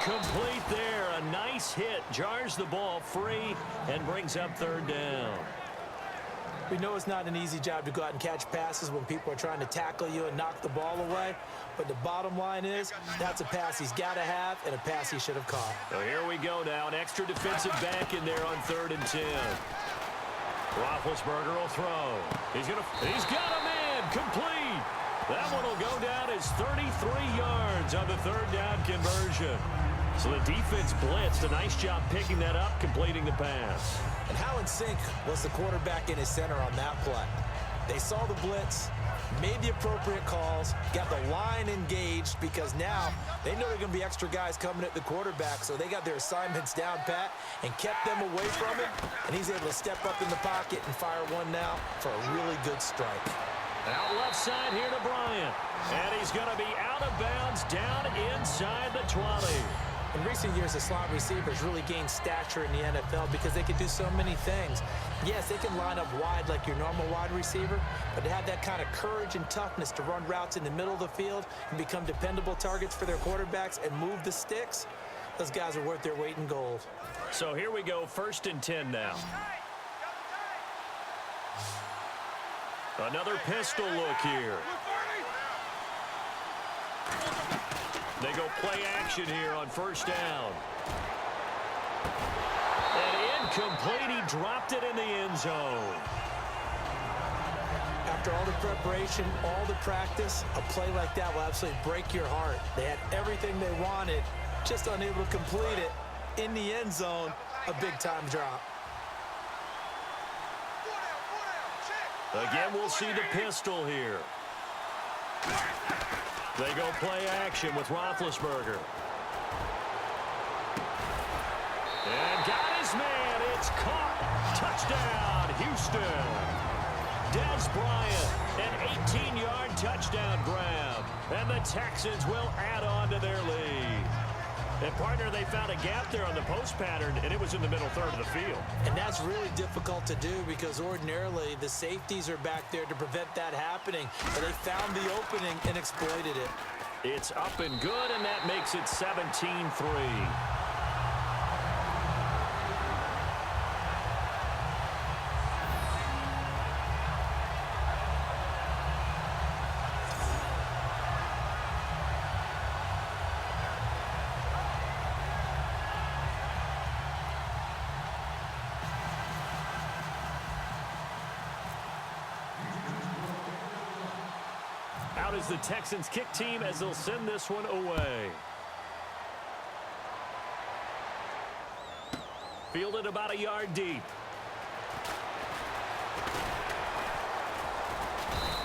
Incomplete there. A nice hit. Jars the ball free and brings up third down. We know it's not an easy job to go out and catch passes when people are trying to tackle you and knock the ball away. But the bottom line is, that's a pass he's got to have and a pass he should have caught. So here we go now. An extra defensive back in there on 3rd and 10. Roethlisberger will throw. He's got a man. Complete. That one will go down as 33 yards on the 3rd down conversion. So the defense blitzed. A nice job picking that up, completing the pass. And how in sync was the quarterback in his center on that play? They saw the blitz, made the appropriate calls, got the line engaged because now they know there are going to be extra guys coming at the quarterback, so they got their assignments down pat and kept them away from it, and he's able to step up in the pocket and fire one now for a really good strike. Out left side here to Bryant, and he's going to be out of bounds down inside the 20. In recent years, the slot receivers really gained stature in the NFL because they can do so many things. Yes, they can line up wide like your normal wide receiver, but to have that kind of courage and toughness to run routes in the middle of the field and become dependable targets for their quarterbacks and move the sticks, those guys are worth their weight in gold. So here we go, 1st and 10 now. Another pistol look here. They go play action here on 1st down. And incomplete. He dropped it in the end zone. After all the preparation, all the practice, a play like that will absolutely break your heart. They had everything they wanted, just unable to complete it. In the end zone, a big-time drop. Again, we'll see the pistol here. They go play action with Roethlisberger. And got his man. It's caught. Touchdown, Houston. Dez Bryant, an 18-yard touchdown grab. And the Texans will add on to their lead. And, partner, they found a gap there on the post pattern, and it was in the middle third of the field. And that's really difficult to do because ordinarily the safeties are back there to prevent that happening. But they found the opening and exploited it. It's up and good, and that makes it 17-3. Out is the Texans kick team as they'll send this one away. Fielded about a yard deep.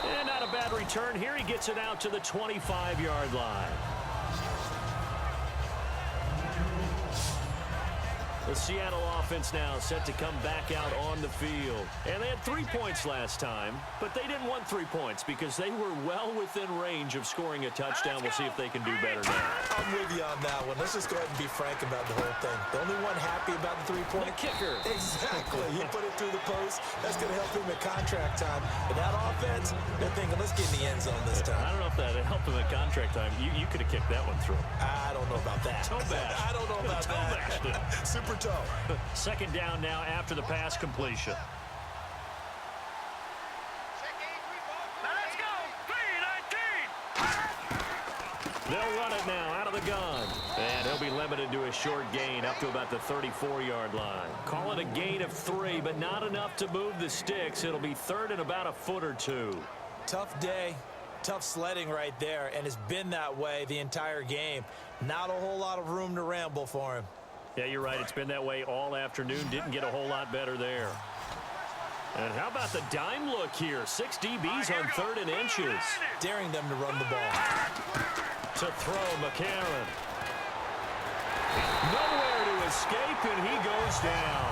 And not a bad return here. He gets it out to the 25-yard line. The Seattle offense now set to come back out on the field. And they had 3 points last time, but they didn't want 3 points because they were well within range of scoring a touchdown. We'll see if they can do better now. I'm with you on that one. Let's just go ahead and be frank about the whole thing. The only one happy about the 3-point? The kicker. Exactly. He put it through the post. That's going to help him at contract time. But that offense, they're thinking, let's get in the end zone this time. I don't know if that helped him at contract time. You could have kicked that one through. I don't know about that. Toe bash. I don't know about that. Super toe. 2nd down now after the pass completion. They'll run it now out of the gun. And he'll be limited to a short gain up to about the 34-yard line. Call it a gain of 3, but not enough to move the sticks. It'll be 3rd and about a foot or 2. Tough day, tough sledding right there, and it's been that way the entire game. Not a whole lot of room to ramble for him. Yeah, you're right. It's been that way all afternoon. Didn't get a whole lot better there. And how about the dime look here? 6 DBs on 3rd and inches. Daring them to run the ball. To throw, McCarron. Nowhere to escape, and he goes down.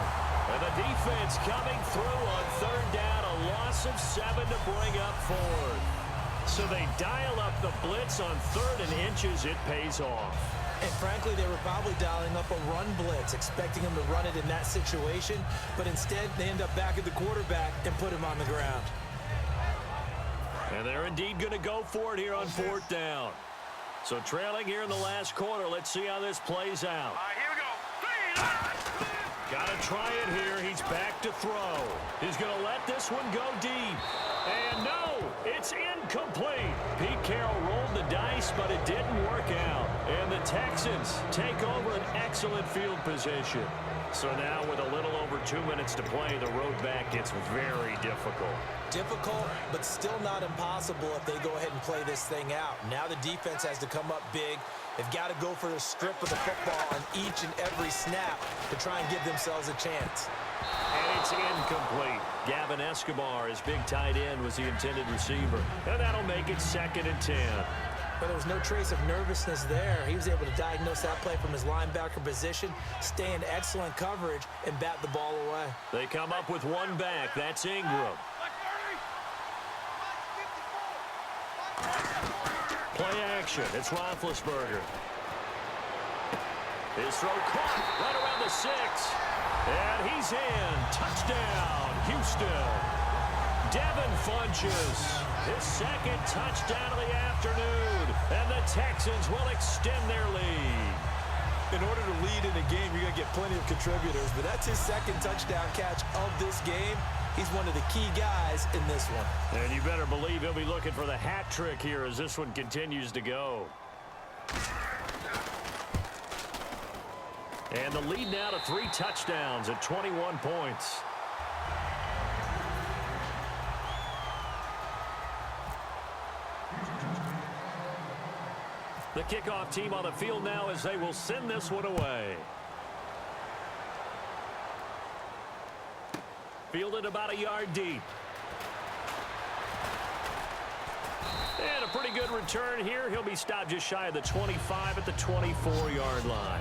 And the defense coming through on 3rd down. A loss of 7 to bring up 4th. So they dial up the blitz on 3rd and inches. It pays off. And frankly, they were probably dialing up a run blitz, expecting him to run it in that situation. But instead, they end up back at the quarterback and put him on the ground. And they're indeed going to go for it here on 4th down. So trailing here in the last quarter. Let's see how this plays out. Here we go. Got to try it here. He's back to throw. He's going to let this one go deep. And no, it's incomplete. Pete Carroll rolled the dice, but it didn't work out. And the Texans take over an excellent field position. So now with a little over 2 minutes to play, the road back gets very difficult. Difficult, but still not impossible if they go ahead and play this thing out. Now the defense has to come up big. They've got to go for the strip of the football on each and every snap to try and give themselves a chance. And it's incomplete. Gavin Escobar, his big tight end, was the intended receiver. And that'll make it 2nd and 10. But there was no trace of nervousness there. He was able to diagnose that play from his linebacker position, stay in excellent coverage, and bat the ball away. They come up with one back. That's Ingram. Play action. It's Roethlisberger. His throw caught right around the 6. And he's in. Touchdown, Houston. Devin Funchess, his 2nd touchdown of the afternoon. And the Texans will extend their lead. In order to lead in a game, you're going to get plenty of contributors, but that's his 2nd touchdown catch of this game. He's one of the key guys in this one. And you better believe he'll be looking for the hat trick here as this one continues to go. And the lead now to 3 touchdowns at 21 points. The kickoff team on the field now as they will send this one away. Fielded about a yard deep. And a pretty good return here. He'll be stopped just shy of the 25 at the 24-yard line.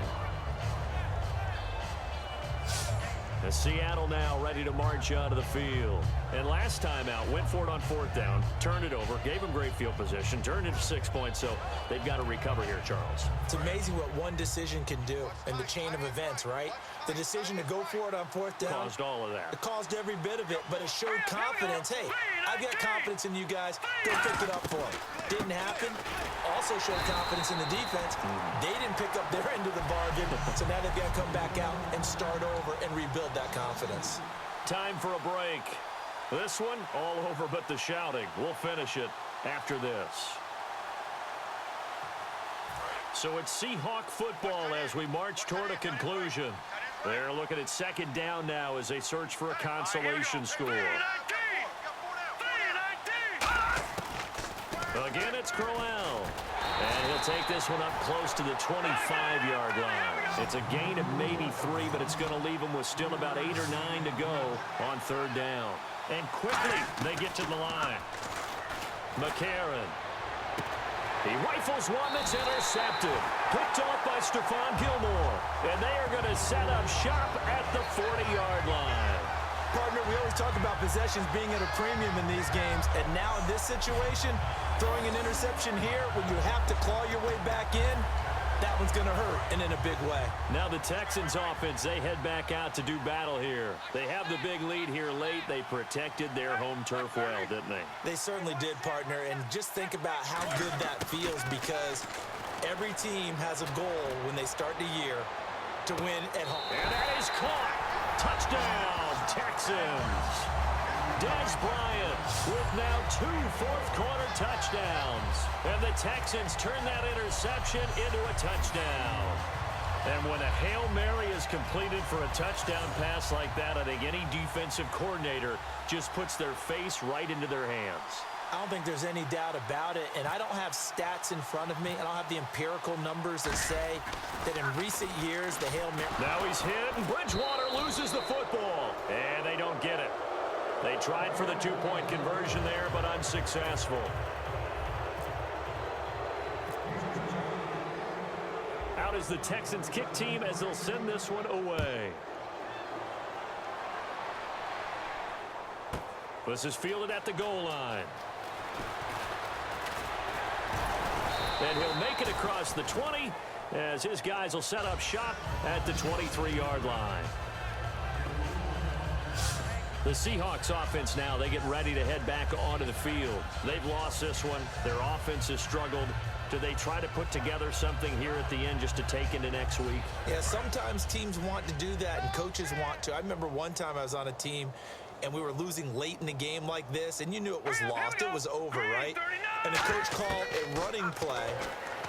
As Seattle now ready to march out of the field. And last time out, went for it on 4th down, turned it over, gave them great field position, turned it 6 points, so they've got to recover here, Charles. It's amazing what one decision can do in the chain of events, right? The decision to go for it on 4th down. Caused all of that. It caused every bit of it, but it showed confidence. Hey, I've got confidence in you guys. Go pick it up for them. Didn't happen. Also showed confidence in the defense. They didn't pick up their end of the bargain, so now they've got to come back out and start over and rebuild that confidence. Time for a break. This one, all over but the shouting. We'll finish it after this. So it's Seahawk football as we march toward a conclusion. They're looking at 2nd down now as they search for a consolation score. Again, it's Crowell. And he'll take this one up close to the 25-yard line. It's a gain of maybe 3, but it's going to leave them with still about 8 or 9 to go on 3rd down. And quickly, they get to the line. McCarron. He rifles one that's intercepted. Picked off by Stephon Gilmore. And they are going to set up shop at the 40-yard line. Partner, we always talk about possessions being at a premium in these games, and now in this situation, throwing an interception here when you have to claw your way back in, that one's going to hurt, and in a big way. Now the Texans offense, they head back out to do battle here. They have the big lead here late. They protected their home turf well, didn't they? They certainly did, partner, and just think about how good that feels because every team has a goal when they start the year to win at home. And that is caught. Touchdown, Texans. Dez Bryant with now 2 fourth-quarter touchdowns. And the Texans turn that interception into a touchdown. And when a Hail Mary is completed for a touchdown pass like that, I think any defensive coordinator just puts their face right into their hands. I don't think there's any doubt about it, and I don't have stats in front of me. I don't have the empirical numbers that say that in recent years, the Hail Mary... Now he's hit, and Bridgewater loses the football, and they don't get it. They tried for the 2-point conversion there, but unsuccessful. Out is the Texans kick team as they'll send this one away. This is fielded at the goal line. And he'll make it across the 20 as his guys will set up shop at the 23-yard line. The Seahawks offense now, they get ready to head back onto the field. They've lost this one. Their offense has struggled. Do they try to put together something here at the end just to take into next week? Yeah, sometimes teams want to do that and coaches want to. I remember one time I was on a team and we were losing late in a game like this, and you knew it was lost. It was over, right? And the coach called a running play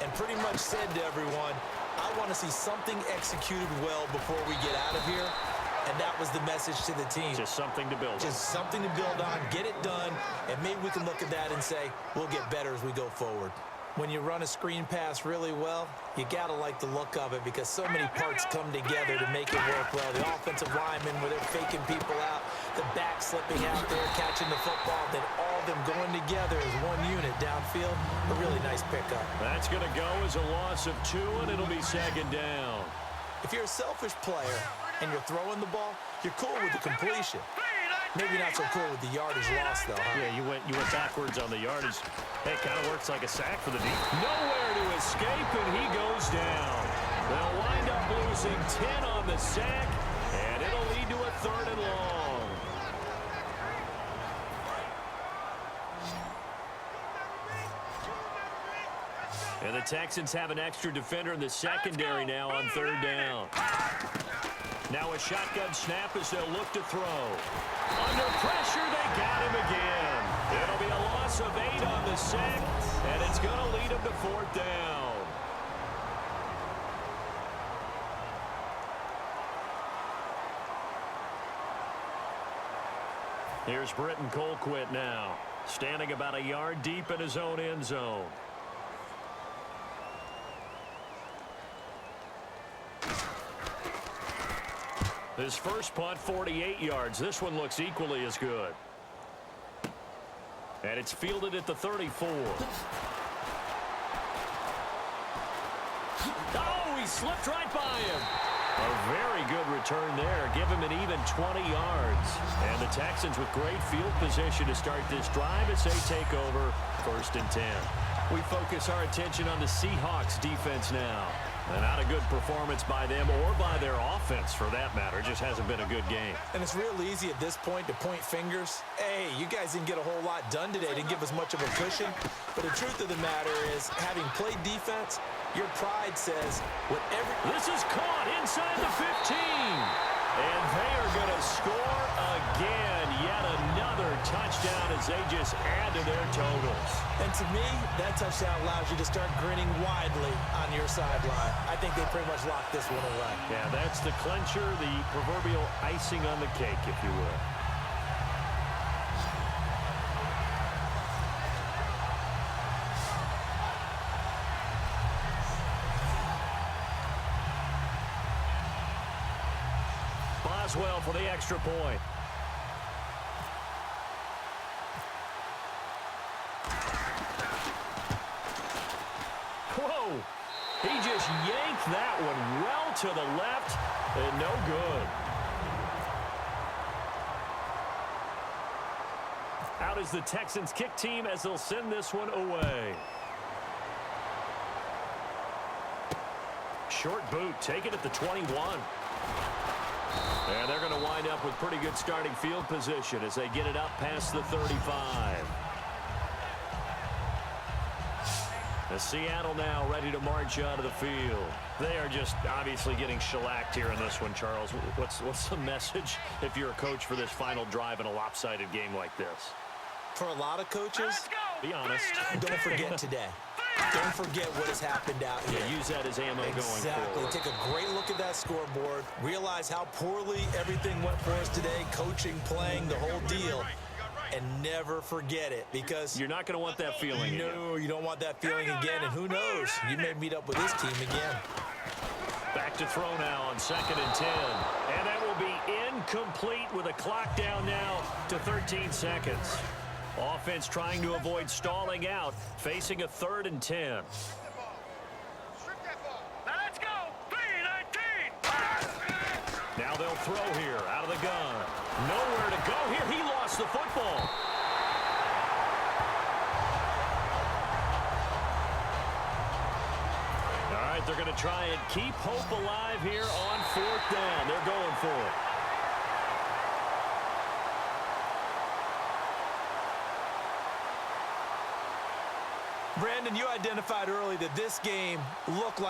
and pretty much said to everyone, I want to see something executed well before we get out of here. And that was the message to the team. Just something to build on. Just something to build on, get it done, and maybe we can look at that and say, we'll get better as we go forward. When you run a screen pass really well, you got to like the look of it because so many parts come together to make it work well. The offensive linemen, where they're faking people out, the back slipping out there, catching the football, then all of them going together as one unit downfield. A really nice pickup. That's going to go as a loss of 2, and it'll be second down. If you're a selfish player and you're throwing the ball, you're cool with the completion. Maybe not so cool with the yardage loss, though, huh? Yeah, you went backwards on the yardage. It kind of works like a sack for the deep. Nowhere to escape, and he goes down. They'll wind up losing 10 on the sack, and it'll lead to a 3rd and long. And the Texans have an extra defender in the secondary now on 3rd down. Now a shotgun snap as they'll look to throw. Under pressure, they got him again. It'll be a loss of 8 on the sack, and it's going to lead them to 4th down. Here's Britton Colquitt now, standing about a yard deep in his own end zone. His first punt, 48 yards. This one looks equally as good. And it's fielded at the 34. Oh, he slipped right by him. A very good return there. Give him an even 20 yards. And the Texans with great field position to start this drive as they take over 1st and 10. We focus our attention on the Seahawks defense now. And not a good performance by them or by their offense, for that matter. It just hasn't been a good game. And it's real easy at this point to point fingers. Hey, you guys didn't get a whole lot done today. Didn't give us much of a cushion. But the truth of the matter is, having played defense, your pride says whatever. This is caught inside the 15. And they are going to score again. Yet another touchdown as they just add to their totals. And to me, that touchdown allows you to start grinning widely on your sideline. I think they pretty much locked this one away. Yeah, that's the clincher, the proverbial icing on the cake, if you will. Boswell for the extra point. Whoa! He just yanked that one well to the left and no good. Out is the Texans kick team as they'll send this one away. Short boot, take it at the 21. And they're going to wind up with pretty good starting field position as they get it up past the 35. The Seattle now ready to march out of the field. They are just obviously getting shellacked here in this one, Charles. What's the message if you're a coach for this final drive in a lopsided game like this? For a lot of coaches, be honest. Don't forget today. Don't forget what has happened out here. Yeah, use that as ammo going forward. Exactly. Take a great look at that scoreboard. Realize how poorly everything went for us today. Coaching, playing, the whole deal. And never forget it, because you're not going to want that feeling again. No, you don't want that feeling again. And who knows? You may meet up with this team again. Back to throw now on 2nd and 10. And that will be incomplete with a clock down now to 13 seconds. Offense trying to avoid stalling out, facing a 3rd and 10. Let's go! 3-19! Now they'll throw here out of the gun. Nowhere to go here. He lost the football. All right, they're going to try and keep hope alive here on 4th down. They're going for it. Brandon, you identified early that this game looked like